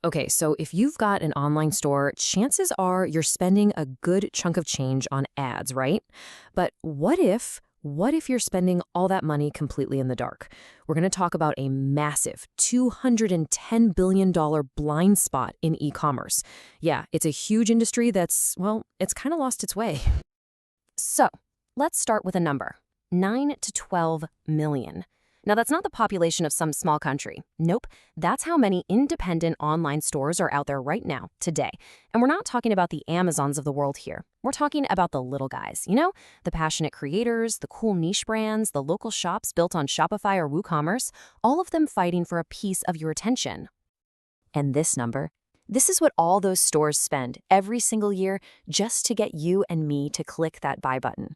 Okay, so if you've got an online store, chances are you're spending a good chunk of change on ads, right? But what if you're spending all that money completely in the dark? We're going to talk about a massive $210 billion blind spot in e-commerce. Yeah, it's a huge industry that's, well, it's kind of lost its way. So, let's start with a number. 9 to 12 million. Now, that's not the population of some small country. Nope, that's how many independent online stores are out there right now, today. And we're not talking about the Amazons of the world here. We're talking about the little guys, the passionate creators, the cool niche brands, the local shops built on Shopify or WooCommerce, all of them fighting for a piece of your attention. And this number, this is what all those stores spend every single year just to get you and me to click that buy button.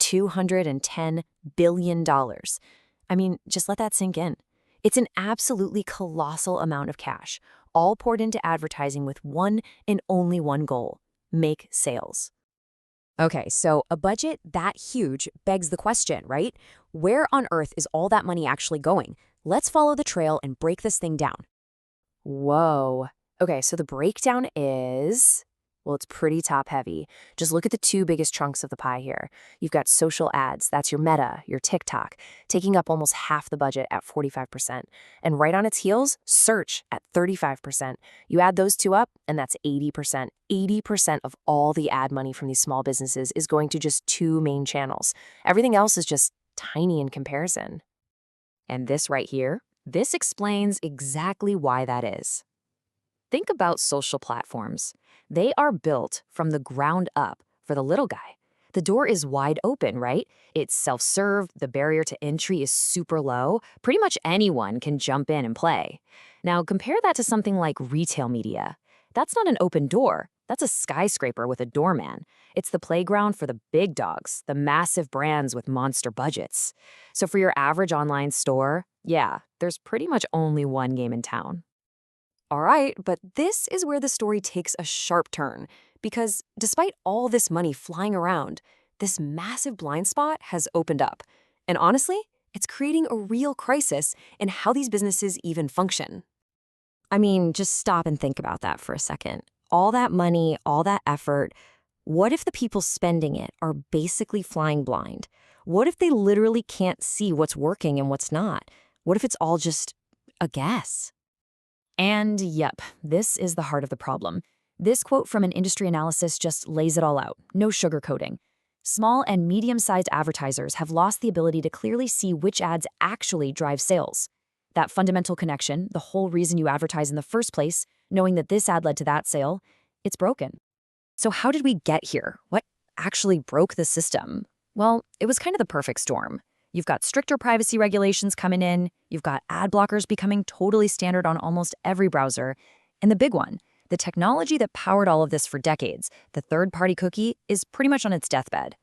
$210 billion. I mean, just let that sink in. It's an absolutely colossal amount of cash, all poured into advertising with one and only one goal: make sales. Okay, so a budget that huge begs the question, right? Where on earth is all that money actually going? Let's follow the trail and break this thing down. Whoa. Okay, so the breakdown is, well, it's pretty top heavy. Just look at the two biggest chunks of the pie here. You've got social ads, that's your Meta, your TikTok, taking up almost half the budget at 45%. And right on its heels, search at 35%. You add those two up, and that's 80%. 80% of all the ad money from these small businesses is going to just two main channels. Everything else is just tiny in comparison. And this right here, this explains exactly why that is. Think about social platforms. They are built from the ground up for the little guy. The door is wide open, right? It's self-serve, the barrier to entry is super low. Pretty much anyone can jump in and play. Now, compare that to something like retail media. That's not an open door. That's a skyscraper with a doorman. It's the playground for the big dogs, the massive brands with monster budgets. So for your average online store, yeah, there's pretty much only one game in town. All right, but this is where the story takes a sharp turn, because despite all this money flying around, this massive blind spot has opened up. And honestly, it's creating a real crisis in how these businesses even function. I mean, just stop and think about that for a second. All that money, all that effort, what if the people spending it are basically flying blind? What if they literally can't see what's working and what's not? What if it's all just a guess? And yep, this is the heart of the problem. This quote from an industry analysis just lays it all out, no sugarcoating. Small and medium-sized advertisers have lost the ability to clearly see which ads actually drive sales. That fundamental connection, the whole reason you advertise in the first place, knowing that this ad led to that sale, it's broken. So how did we get here? What actually broke the system? Well, it was kind of the perfect storm. You've got stricter privacy regulations coming in, you've got ad blockers becoming totally standard on almost every browser, and the big one, the technology that powered all of this for decades, the third-party cookie, is pretty much on its deathbed.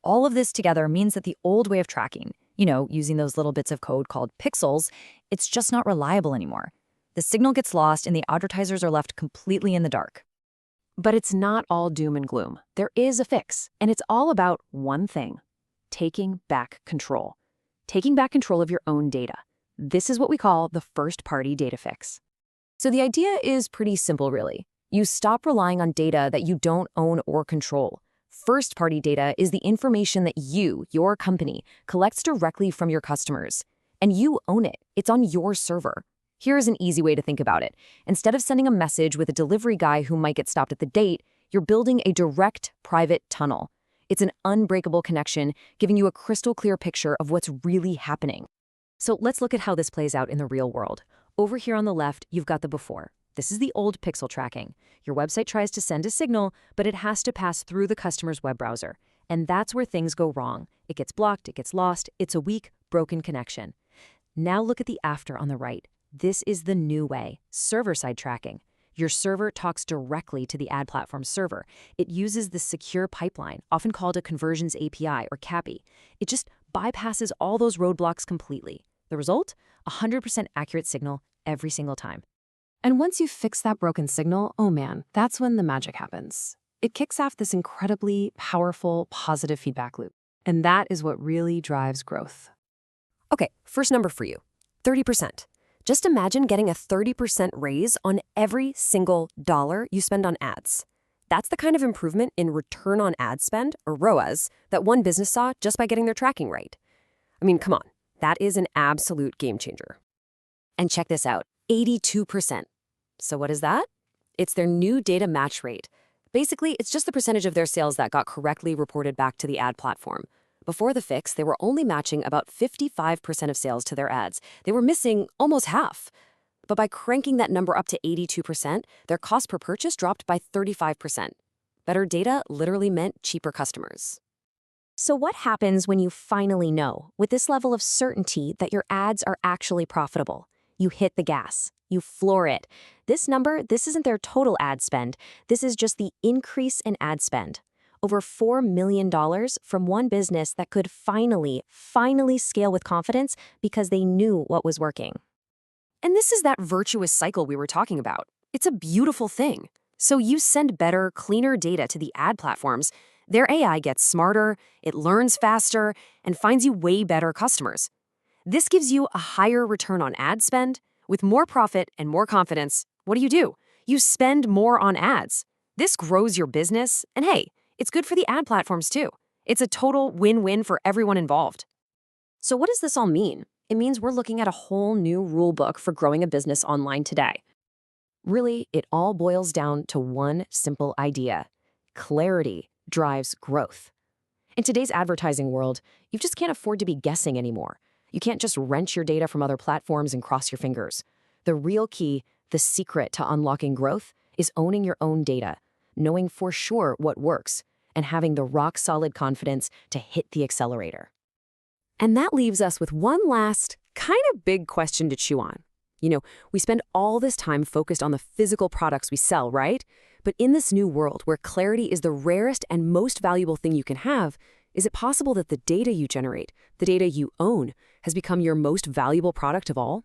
All of this together means that the old way of tracking, using those little bits of code called pixels, it's just not reliable anymore. The signal gets lost and the advertisers are left completely in the dark. But it's not all doom and gloom. There is a fix, and it's all about one thing: taking back control. Taking back control of your own data. This is what we call the first-party data fix. So the idea is pretty simple, really. You stop relying on data that you don't own or control. First-party data is the information that you, your company, collects directly from your customers. And you own it. It's on your server. Here's an easy way to think about it. Instead of sending a message with a delivery guy who might get stopped at the gate, you're building a direct, private tunnel. It's an unbreakable connection, giving you a crystal clear picture of what's really happening. So let's look at how this plays out in the real world. Over here on the left, you've got the before. This is the old pixel tracking. Your website tries to send a signal, but it has to pass through the customer's web browser. And that's where things go wrong. It gets blocked, it gets lost, it's a weak, broken connection. Now look at the after on the right. This is the new way, server-side tracking. Your server talks directly to the ad platform server. It uses the secure pipeline, often called a conversions API or CAPI. It just bypasses all those roadblocks completely. The result? 100% accurate signal every single time. And once you fix that broken signal, oh man, that's when the magic happens. It kicks off this incredibly powerful, positive feedback loop. And that is what really drives growth. Okay, first number for you, 30%. Just imagine getting a 30% raise on every single dollar you spend on ads. That's the kind of improvement in return on ad spend, or ROAS, that one business saw just by getting their tracking right. I mean, come on, that is an absolute game changer. And check this out, 82%. So what is that? It's their new data match rate. Basically, it's just the percentage of their sales that got correctly reported back to the ad platform. Before the fix, they were only matching about 55% of sales to their ads. They were missing almost half. But by cranking that number up to 82%, their cost per purchase dropped by 35%. Better data literally meant cheaper customers. So what happens when you finally know, with this level of certainty, that your ads are actually profitable? You hit the gas. You floor it. This number, this isn't their total ad spend. This is just the increase in ad spend. Over $4 million from one business that could finally scale with confidence because they knew what was working. And this is that virtuous cycle we were talking about. It's a beautiful thing. So you send better, cleaner data to the ad platforms, their AI gets smarter, it learns faster, and finds you way better customers. This gives you a higher return on ad spend. With more profit and more confidence, what do? You spend more on ads. This grows your business, and hey, it's good for the ad platforms too. It's a total win-win for everyone involved. So what does this all mean? It means we're looking at a whole new rule book for growing a business online today. Really, it all boils down to one simple idea. Clarity drives growth. In today's advertising world, you just can't afford to be guessing anymore. You can't just wrench your data from other platforms and cross your fingers. The real key, the secret to unlocking growth, is owning your own data, knowing for sure what works, and having the rock-solid confidence to hit the accelerator. And that leaves us with one last, kind of big question to chew on. We spend all this time focused on the physical products we sell, right? But in this new world where clarity is the rarest and most valuable thing you can have, is it possible that the data you generate, the data you own, has become your most valuable product of all?